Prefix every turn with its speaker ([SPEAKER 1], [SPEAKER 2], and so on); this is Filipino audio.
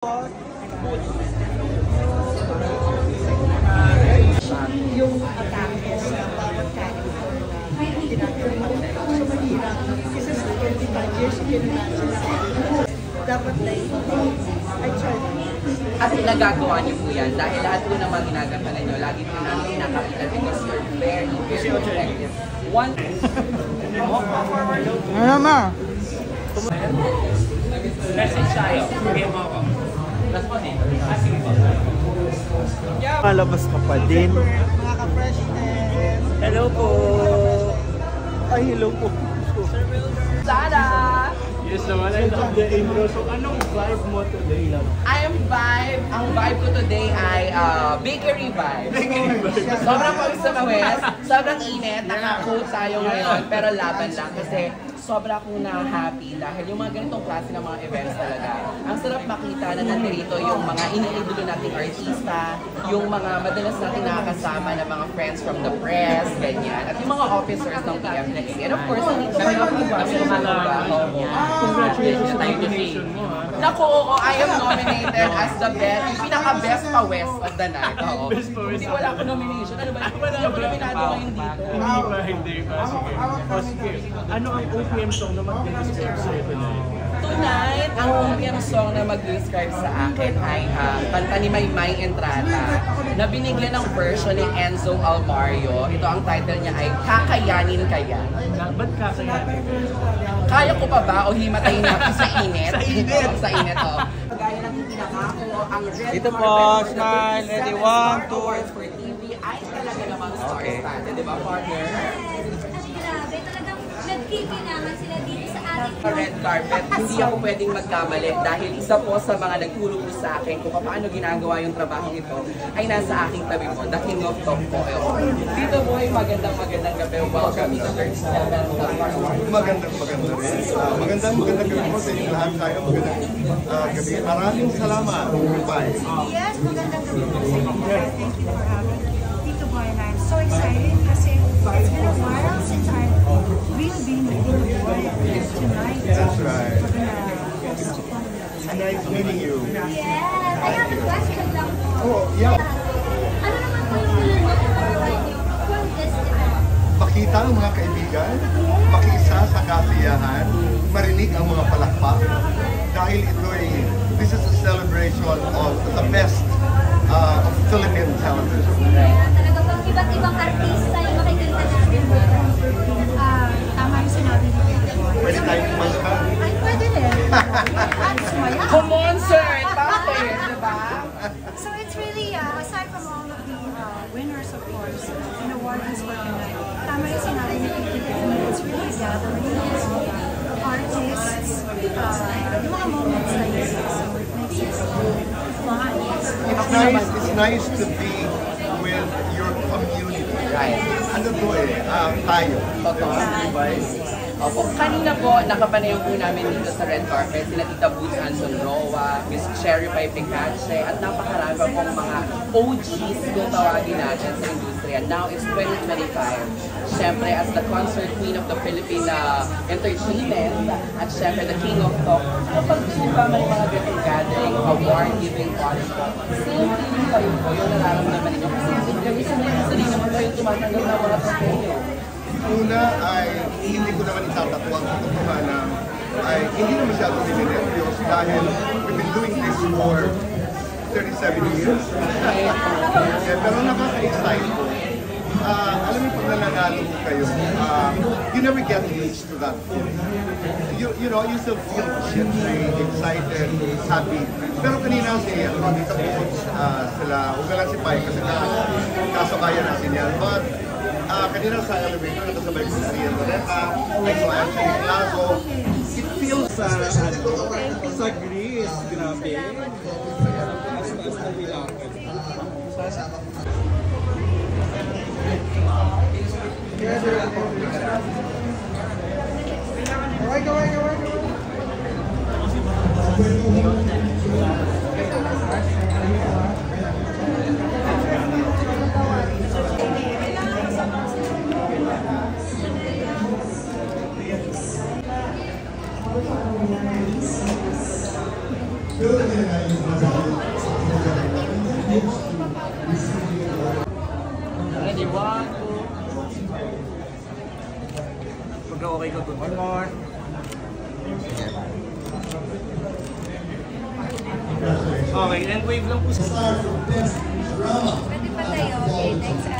[SPEAKER 1] Yung atake sa bawat category na ginagawa mo. So, mahirap. Kasi sa 25 years, dapat na I tried.
[SPEAKER 2] At nagagawa niyo po yan dahil lahat po ng mga ginagampanan niyo, lagi po namin kinakapitan because you're very effective. One.
[SPEAKER 3] Ano ma?
[SPEAKER 4] Message tayo. Bigyan mo ako. Respond eh. Sige po.
[SPEAKER 3] Malabas ka pa din.
[SPEAKER 1] Mga ka-freshness.
[SPEAKER 4] Hello po.
[SPEAKER 3] Ay, hello po.
[SPEAKER 2] Tada!
[SPEAKER 4] Yes naman, I love the intro. So, anong vibe mo today lang?
[SPEAKER 2] Ang vibe ko today ay bakery vibe. Sobrang pawis sa mawis, sobrang init, naka-coat tayo ngayon, pero laban lang kasi sobra akong na-happy dahil yung mga ganitong klase ng mga events talaga. Ang sarap makita na nandito yung mga iniidolo nating artista, yung mga madalas nating nakakasama na mga friends from the press, ganyan, at yung mga officers ng PMNC. And of course, nandito kayo ang trabaho.
[SPEAKER 4] Congratulations sa nomination mo, ha?
[SPEAKER 2] Naku, oo, I am nominated as the best, yung pinaka-best pa-west of the night. Oo.
[SPEAKER 4] Best pa-west.
[SPEAKER 2] Hindi wala ako nomination. Ano ba? Hindi ako nominado ngayon dito.
[SPEAKER 4] Hindi ba? Sige. O sige, ano ang OPM song na mag-describe sa'yo tonight?
[SPEAKER 2] Tonight, ang OPM song na mag-describe sa akin ay kanta ni Maymay Entrata na binigyan ng version ni Enzo Almario. Ito ang title niya ay Kakayanin Kaya.
[SPEAKER 4] Ba't kakayanin?
[SPEAKER 2] Kaya ko pa ba o himatayin natin sa init?
[SPEAKER 4] Sa init!
[SPEAKER 2] Sa init, o. Gaya ng pinangako, ang red
[SPEAKER 3] Dito po,
[SPEAKER 2] carpet
[SPEAKER 3] smile, ready, 1, 2.
[SPEAKER 2] Awards for TV ay talaga namang star-studded, di ba, partner?
[SPEAKER 5] Grabe, talagang nagkikinangan sila dito sa ating
[SPEAKER 2] Sa red carpet, hindi ako pwedeng magkamali dahil isa po sa mga nagturo po sa akin kung paano ginagawa yung trabaho ito ay nasa aking tabi mo, the King of Top po. Dito po ay magandang gabi. Welcome to 37
[SPEAKER 6] Magandang rin. Magandang gabi po sa inyo lahat tayo. Magandang gabi. Maraming salamat. Bye.
[SPEAKER 7] Yes, magandang gabi po sa inyo. Thank you for having Tito Boy, and I'm so excited kasi it's been a while since I've really been with Tito Boy. Tonight,
[SPEAKER 6] That's right.
[SPEAKER 7] we're gonna host a fun
[SPEAKER 6] It's nice meeting you.
[SPEAKER 5] Yes, I have a question lang po.
[SPEAKER 6] Oh, yeah.
[SPEAKER 5] Ano naman po yung nilalaman niyo from this event?
[SPEAKER 6] Makita ang mga kaibigan, makiisa sa kasiyahan, marinig ang mga palakpak. Dahil this is a celebration of the best of Philippine television.
[SPEAKER 5] Talaga pang iba't ibang artista yung makikita natin.
[SPEAKER 7] Tama yung sinabi ni Tito Boy.
[SPEAKER 6] Pwede tayo kumanta.
[SPEAKER 7] Ay, pwede rin. At sumaya.
[SPEAKER 2] Come on, sir! Bakit? Diba?
[SPEAKER 7] So it's really, aside from all of the winners, of course, and awardees for tonight, tama yung sinabi ni Tito Boy, it's really a gathering of artists, yung mga moments like this. So it makes it fun.
[SPEAKER 6] It's nice to be with your community.
[SPEAKER 2] Right.
[SPEAKER 6] Ano to tayo.
[SPEAKER 2] Totoo. Opo. Kanina po, nakapanayong po namin dito sa red carpet, sila Tita Boots Anson Roa, Miss Cherry Pie Picache, at napakarami pong mga OGs kung tawagin natin sa industriya. Now it's 2025. Siyempre, as the concert queen of the Philippine entertainment, at siyempre the king of talk, kapag suba may mga ganitong gathering, award-giving party po, same feeling kayo po, yung nararamdaman ninyo. Kasi gabi-sanay naman kayo tumatanggap ng mga trofeo.
[SPEAKER 6] Una ay hindi ko naman itatatuan sa katotohanan ay hindi na masyadong nilinervyos dahil we've been doing this for 37 years. Pero nakaka-excite po. Alam mo, pag nananalo ko kayo, you never get used to that feeling. You know, you still feel syempre, excited, happy. Pero kanina si Dito Boots, sila, huwag na lang si Pai kasi kasakayan natin yan. But kanina sa elevator, nakasabay ko si Loretta, I saw Anthony Lazo. It feels
[SPEAKER 3] Sa Greece, grabe.
[SPEAKER 6] Good.
[SPEAKER 3] Pagka-okay ko to. One more. Okay, and wave lang po sa...
[SPEAKER 7] Pwede pa tayo. Okay, next.